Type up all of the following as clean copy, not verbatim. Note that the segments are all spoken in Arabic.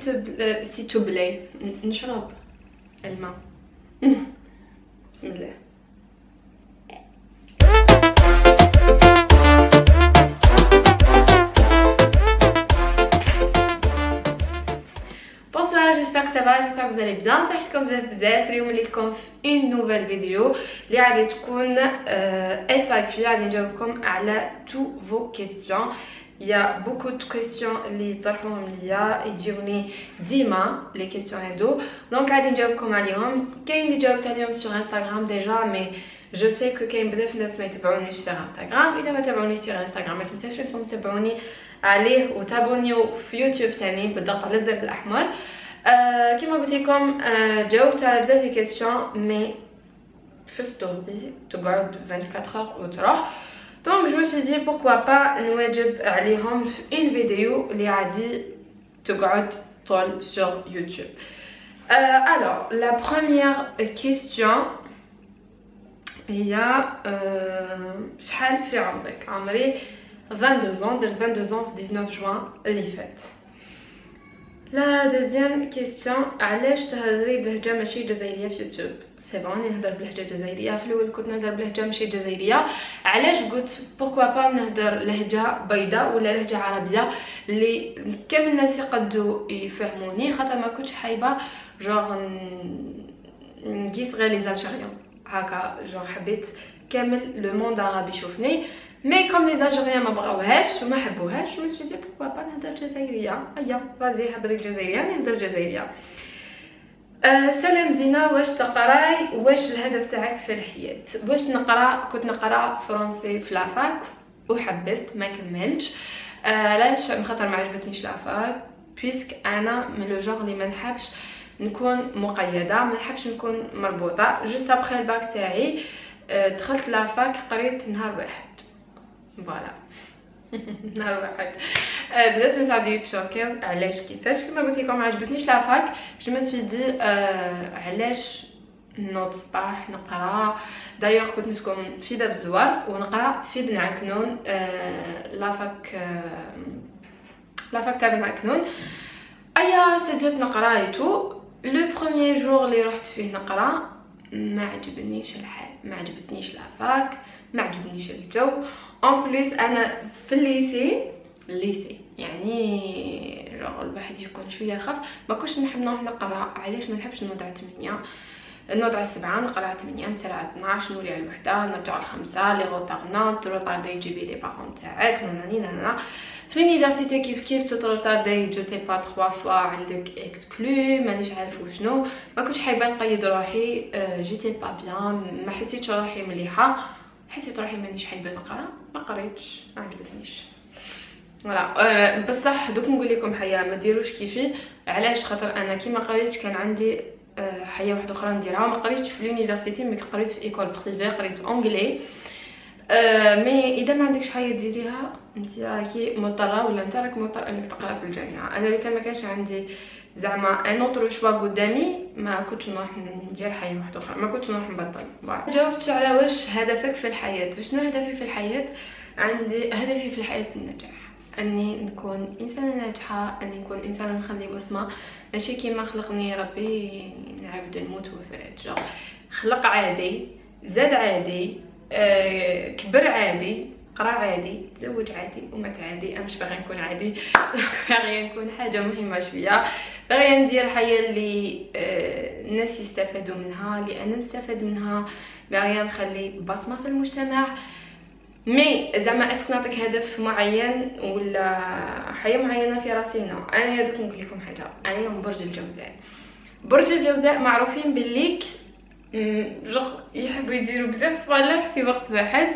s'il te plaît نشرب الماء. بسم الله. Bonsoir, j'espère que ça va, j'espère que vous allez bien. تحياتكم بزاف. اليوم ليكم في une nouvelle vidéo اللي غادي تكون FAQ. غادي نجاوبكم على tous vos questions. Il y a beaucoup de questions اللي طرحوهم ليا يجيوني ديما لي كيسيون هادو، دونك غادي نجاوبكم عليهم. كاين اللي جاوبت عليهم sur Instagram déjà، mais je sais que كاين بزاف ناس ما يتبعونيش sur Instagram. اذا ما تابعونيش sur Instagram ما تنساوش انكم تتابعوني عليه وتابونيو في يوتيوب ثاني بالضغط على الزر الاحمر. كما قلت لكم جاوبت على بزاف دي كيسيون مي في ستوري تقعد 24 heures وتروح. Donc je me suis dit pourquoi pas نواجب عليهم في une vidéo اللي غادي تقعد طول sur YouTube. Alors la première question هي شحال في عمرك؟ عمري 22 ans, درت 22 ans في 19 juin اللي فات. La deuxième question علاش تهضري بلهجه ماشي جزائريه في يوتيوب؟ سي بون نهضر بلهجه جزائريه، في الاول كنت نهضر بلهجه ماشي جزائريه. علاش قلت بوركوا با نهضر لهجه بيضاء ولا لهجه عربيه اللي كامل الناس يقدروا يفهموني، خاطر ما كنتش حايبه جوغ نقيس غير لي زالجيريان هكا، جوغ حبيت كامل لو موند عربي يشوفني. مي كوم لي زالجيريان ما بغاوهاش وما حبوهاش، جو مسوي دي بوركوا با نهضر جزائريه. ايا فازي هضري الجزائريه، نهضر جزائريه. سلام زينه، واش تقراي؟ واش الهدف تاعك في الحياه؟ واش نقرا؟ كنت نقرا فرونسي في لافاك وحبست ما كملتش. علاش؟ خاطر ما عجبتنيش لافاك، بيسك انا من لو جونغ اللي ما نحبش نكون مقيده، ما نحبش نكون مربوطه. جوست ابخي الباك تاعي دخلت لافاك، قريت نهار واحد فوالا نهار واحد. بزاف ناس غادي يتشوكيو علاش كيفاش. كما قلت لكم ما عجبتنيش لافاك، جو مسوي دي علاش نوض صباح نقرا. دايوغ كنت نسكن في باب الزوار ونقرا في بن عكنون، لافاك تاع بن عكنون. ايا سجلت نقرا ايتو. لو بروميير جور اللي رحت فيه نقرا ما عجبنيش الحال، ما عجبتنيش لافاك، ما عجبنيش الجو. اون بليس انا في الليسي يعني جوغ الواحد يكون شويه خاف، ما كنتش نحب نروح نقرا. علاش؟ ما نحبش نوض على 8، نوض على 7، نقرا على 8، نسال على 12، نولي على 1، نرجع على 5. لي روطاردي يجيبي لي بارون تاعك ناناني. في لونيفرسيتي كيف تتروطاردي جو سي با 3 فوا عندك اكسكلو، مانيش عارف وشنو. ما كنتش حابه نقيد روحي، جيتي با بيان، ما حسيتش روحي مليحه، حسيت روحي مانيش حابه نقرا، ما قريتش، ما عجبتنيش فوالا. بصح دوك نقول لكم حياه ما ديروش كيفي. علاش؟ خاطر انا كي ما قريتش كان عندي حياه واحده اخرى نديرها. ما قريتش في لونيفرسيتي، مي قريت في ايكول بريفي، قريت اونغلي. مي اذا ما عندكش حاجه ديريها انت راكي مضطره، ولا انت راك مضطر انك تقرا في الجامعه. انا اللي كان ما كانش عندي زعما ان اوتر شوا قدامي، ما كنتش نروح ندير حياه واحده اخرى، ما كنتش نروح نبطل. جاوبت على واش هدفك في الحياه. وشنو هدفي في الحياه؟ عندي هدفي في الحياه النجاح، اني نكون انسانه ناجحه، اني نكون انسانه نخلي بصمه، ماشي كيما خلقني ربي نعبد نموت وفرات. جوغ خلق عادي، زاد عادي، كبر عادي، قرا عادي، تزوج عادي، ومات عادي. انا مش باغي نكون عادي، باغي نكون حاجه مهمه شويه، باغي ندير حياه اللي الناس يستفادوا منها، اللي انا نستفاد منها، باغي نخلي بصمه في المجتمع. مي زعما اسك نعطيك هدف معين ولا حياه معينه في راسي، نو. انا يا دوك نقول لكم حاجه، انا من برج الجوزاء. برج الجوزاء معروفين بالليك جوغ يحبوا يديروا بزاف صوالح في وقت واحد،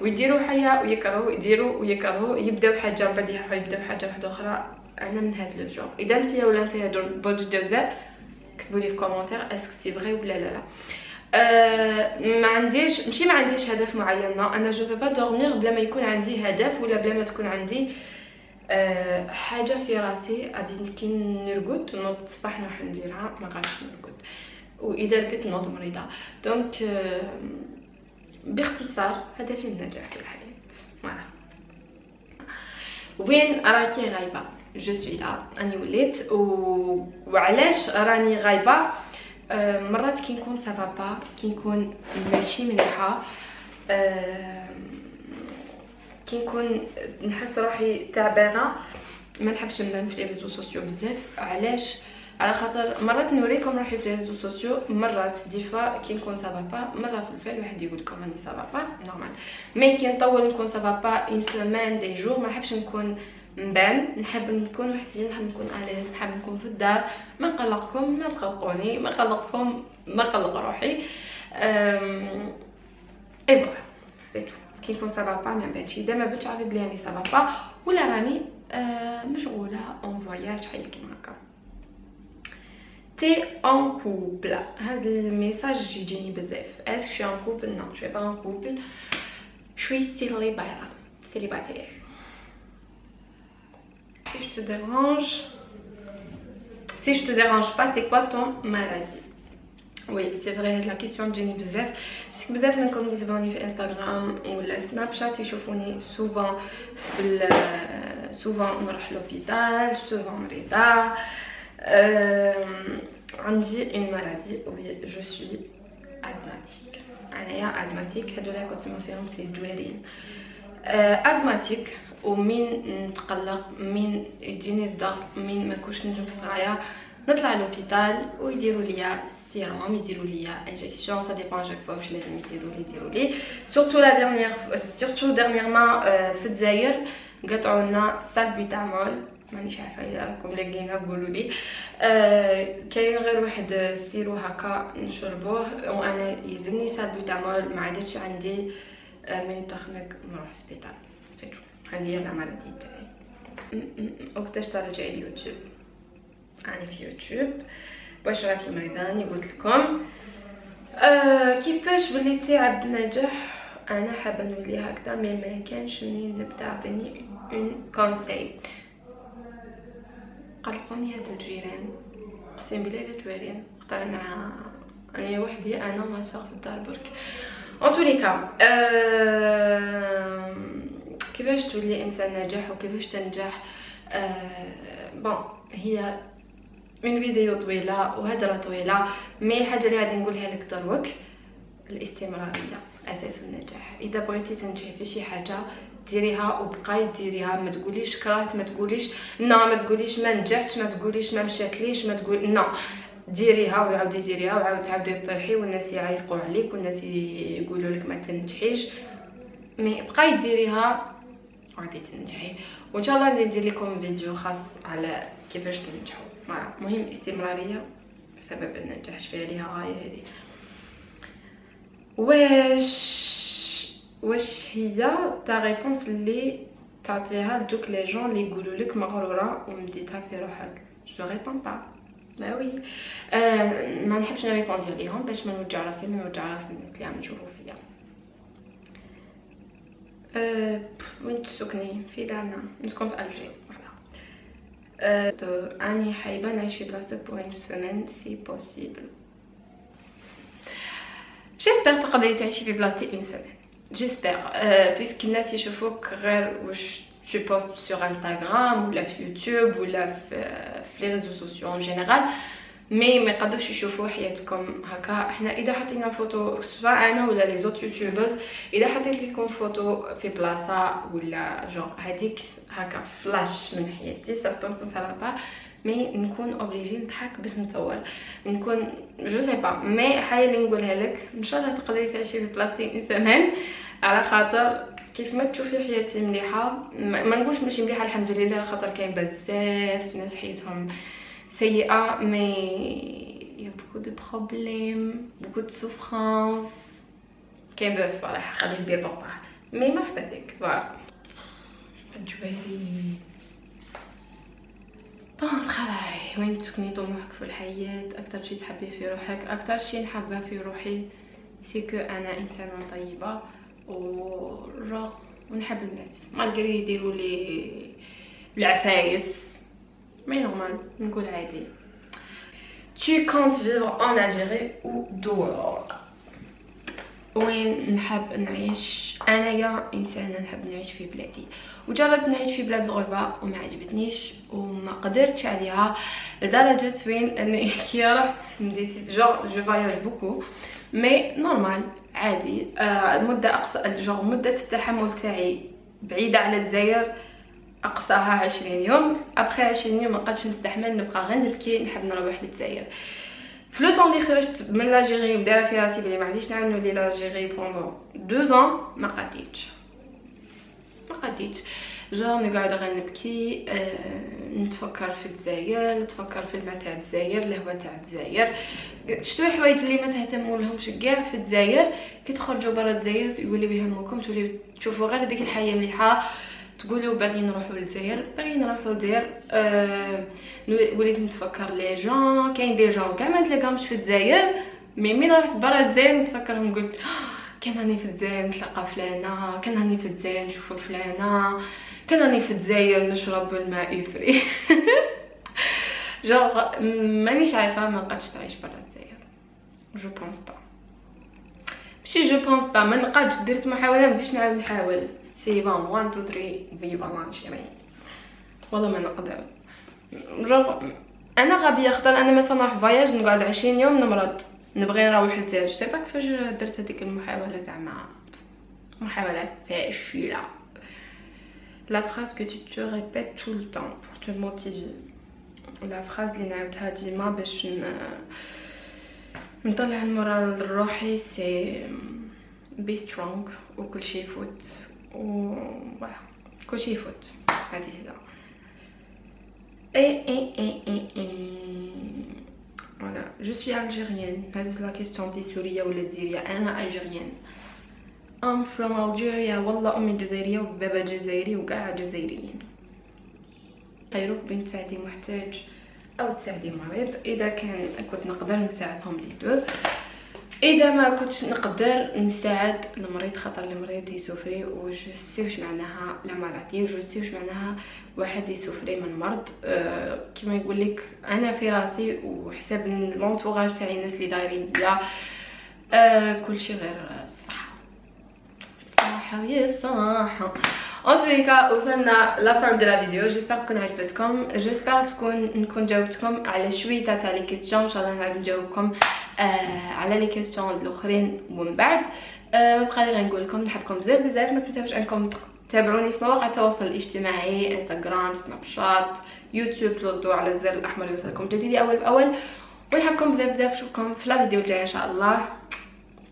ويديروا حياه ويكرهوا، يديروا ويكرهوا، يبداو بحاجه من بعد يبداو بحاجه واحده اخرى. انا من هاد لو جوغ. اذا انت ولا انت برج الجوزاء كتبوا لي في كومونتير اسك سي فري ولا لا. ما عنديش، ماشي ما عنديش هدف معين، انا جو فو با دورمير بلا ما يكون عندي هدف، ولا بلا ما تكون عندي حاجه في راسي غادي كي نرقد نوض الصباح نروح نديرها، ما غاديش نرقد. واذا رقدت نوض مريضه. دونك باختصار هدفي النجاح في الحياه. فوالا. وين راكي غايبه؟ جو سوي لا اني وليت وعلاش راني غايبه. مرات كي نكون سافا با، كي نكون ماشي مليحه، كي نكون نحس روحي تعبانه، ما نحبش نبان في لي ريزو سوسيو بزاف. علاش؟ على خاطر مرات نوريكم روحي في لي ريزو سوسيو، مرات دي فوا كي نكون سافا با، مره في الفعل واحد يقول لكم راني سافا با نورمال، مي كي نطول نكون سافا با اون سيمين دي جور، ما نحبش نكون نبان، نحب نكون وحدي، نحب نكون اليز، نحب نكون في الدار، ما نقلقكم، ما تقلقوني، ما نقلقكم، ما نقلق روحي. اي فوالا سي تو. كي نكون سافا با ما نبانش، اذا ما بنتش عارف بلي راني سافا با ولا راني مشغوله اون فواياج حاجه كيما هكا. تي ان كوبل، هذا الميساج يجيني بزاف. اسك شو ان كوبل؟ نو شو با ان كوبل، شوي célibataire. Si je te dérange pas, c'est quoi ton maladie? Oui, c'est vrai, la question تجيني بزاف، باسكو بزاف منكم اللي تبعوني في انستغرام ولا سناب شات يشوفوني سوفون في سوفون نروح لوبيتال، سوفون مريضه. عندي اون مالادي، وي جو سوي ازماتيك. انايا ازماتيك، هادولا كنت ما فيهم سي جوارين. ازماتيك، ومين نتقلق، مين يجيني الضغط، مين ما كنتش نتنفس غايه، نطلع لوبيتال ويديروا ليا سيروم، يديروا ليا انجكسيون، سا ديبون جاك فوا واش لازم يديروا لي. سورتو لا ديرنييرمون في الجزائر قطعوا لنا سالبيتامول، مانيش عارفه اذا راكم لاقينها قولوا لي. كاين غير واحد السيرو هكا نشربوه، وانا يلزمني سالبيتامول، ما عادتش عندي من تخنق نروح سبيطار، سيتو. عندي انا مالادي تاعي. وقتاش ترجعي اليوتيوب؟ انا في يوتيوب باش راكي مريضاني قلت لكم. كيفاش وليتي عبد النجاح؟ انا حابه نولي هكذا، مي ما كانش منين نبدا. عطيني اون كونساي. قلقوني هاد الجيران، اقسم بالله لا جوارين، قطعنا انا وحدي، انا وما صار في الدار برك. ان تولي كا كيفاش تولي انسان ناجح وكيفاش تنجح؟ بون هي من فيديو طويله وهدره طويله، مي الحاجه اللي غادي نقولها لك دروك، الاستمراريه اساس النجاح. اذا بغيتي تنجحي في شي حاجه ديريها وبقاي ديريها، ما تقوليش كرهت، ما تقوليش نو، ما تقوليش ما نجحتش، ما تقوليش ما مشاتليش، ما تقول نو، ديريها وعاودي ديريها وعاود تعاودي تطيحي والناس يعيقوا عليك والناس يقولوا لك ما تنجحيش، مي بقاي ديريها وغادي تنجحي. وان شاء الله ندير لكم فيديو خاص على كيفاش تنجحوا. مهم استمراريه بسبب النجاح، شفيه ليها غايه هذه. واش هي تا ريبونس اللي تعطيها لدوك لي جون اللي يقولوا لك مغروره ومديتها في روحك؟ جو ريبون با. با وي ما نحبش نريبوندير ليهم باش ما نوجع راسي، ما نوجع راس الناس اللي عم يشوفوا فيا. وين تسكني؟ في دارنا، نسكن في الجي. اني حابه نعيش في بلاصتك بور اون سيمين سي بوسيبل. جيسبر تقدري تعيشي في بلاصتي اون سيمين، جيسبر بيسك الناس يشوفوك غير واش tu postes sur Instagram ولا في يوتيوب ولا في لي ريزو سوسيو ان جينيرال، مي ما يقدروش يشوفوا حياتكم هكا. احنا اذا حطينا فوتو سواء انا ولا لي زوت يوتيوبرز، اذا حطيت لكم فوتو في بلاصه ولا جون هذيك هكا فلاش من حياتي، سا سبون نكون سالابا، مي نكون اوبليجي نضحك باش نصور، نكون جو سي با. مي حاجه اللي نقولها لك، ان شاء الله تقدري تعيشي في بلاصتي اون سيمين، على خاطر كيف ما تشوفي حياتي مليحه، ما نقولش ماشي مليحه الحمد لله، على خاطر كاين بزاف ناس حياتهم سيئه، مي يا بوكو دو بروبليم، بوكو دو سوفرانس، كاين بزاف صراحه خلي البير بورطاه، مي مرحبا بك. فوالا الجواري طون ترافاي. وين تسكني؟ طموحك في الحياه، اكثر شي تحبيه في روحك؟ اكثر شي نحبه في روحي سي كو انا انسانه طيبه ونحب الناس، مالغري يديروا لي العفايس، مي نورمال نقول عادي. Tu comptes vivre en Algérie ou dehors؟ وين نحب نعيش. انايا انسانه نحب نعيش في بلادي، وجربت نعيش في بلاد الغربه وما عجبتنيش وما قدرتش عليها، لدرجه وين اني كي رحت نديسيد جو فواياج بوكو مي نورمال عادي. مده اقصى مده التحمل تاعي بعيده على الجزائر اقصاها 20 يوم. ابخي 20 يوم ما قدش نستحمل، نبقى غير نبكي، نحب نروح للجزائر. في لو طون اللي خرجت من لاجيري ودايره فيها راسي بلي ما غاديش نعاود نولي لاجيري بوندون 2 ans ما قديتش جو نقعد غير نبكي، نتفكر في الجزائر، نتفكر في الماء تاع الجزائر، الهواء تاع الجزائر، شتو حوايج اللي ما تهتموا لهمش كاع في الجزائر كي تخرجوا برا الجزائر يوليو يهمكم، توليو تشوفوا غير ديك الحياه مليحه، تقولوا باغيين نروحوا للجزائر، وليت نتفكر لي جون، كاين دي جون كاع ما نتلاقاهمش في الجزائر، مي من رحت برا الجزائر نتفكرهم، قلت كان راني في الجزائر نتلاقى فلانه، كان راني في الجزائر نشوف فلانه، كان راني في الجزائر نشرب الماء يفري. جونغ مانيش عارفه ما نقدش نعيش برا الجزائر، جو بونس با، ماشي جو بونس با، ما نقدش. درت محاوله مزيدش نعاود نحاول، سي بون 1 2 3 فيفا لانشيري، والله ما نقدر. انا غبيه خاطر انا مثلا نروح فواياج نقعد 20 يوم نمرض، نبغي نروح للجزائر. سي با كيفاش درت هذيك المحاوله، زعما محاوله فاشله. La phrase que tu te répètes tout le temps pour te motiver. La phrase اللي نعاودها ديما باش نطلع المورال لروحي سي be strong، وكل شيء يفوت، و voilà كل شيء يفوت، هذه هي. voilà je suis algérienne. هذه la question دي سورية ولا جزائرية؟ انا algérienne. I'm from Algeria. والله امي جزائريه وبابا جزائري وكاع جزائريين. خيروك بين تساعدي محتاج او تساعدي مريض. اذا كنت نقدر نساعدهم لي دو، اذا ما كنتش نقدر نساعد المريض خاطر المريض يسوفري، و جو سي واش معناها لا مالادي، و جو سي واش معناها واحد يسوفري من مرض. كيما يقول لك انا في راسي وحساب لونطوراج تاعي الناس اللي دايرين بيا كلشي غير الصحه، الصحه وهي الصحه. اصلا وصلنا لا فان دو لا فيديو، جيسبر تكون عجبتكم، جيسبر نكون جاوبتكم على شويه تاع لي كيسيون. ان شاء الله نعاود نجاوبكم على لي كيسيون الاخرين. ومن بعد بقى لي غنقول لكم نحبكم بزاف، ما تنساوش انكم تابعوني في مواقع التواصل الاجتماعي، انستغرام، سناب شات، يوتيوب، تضغطوا على الزر الاحمر يوصلكم جديدي اول باول. ونحبكم بزاف، نشوفكم في لا فيديو الجايه ان شاء الله.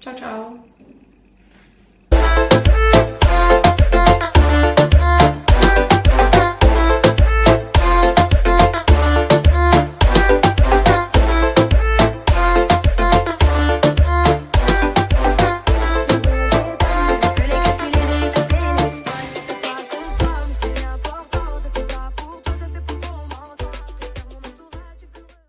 تشاو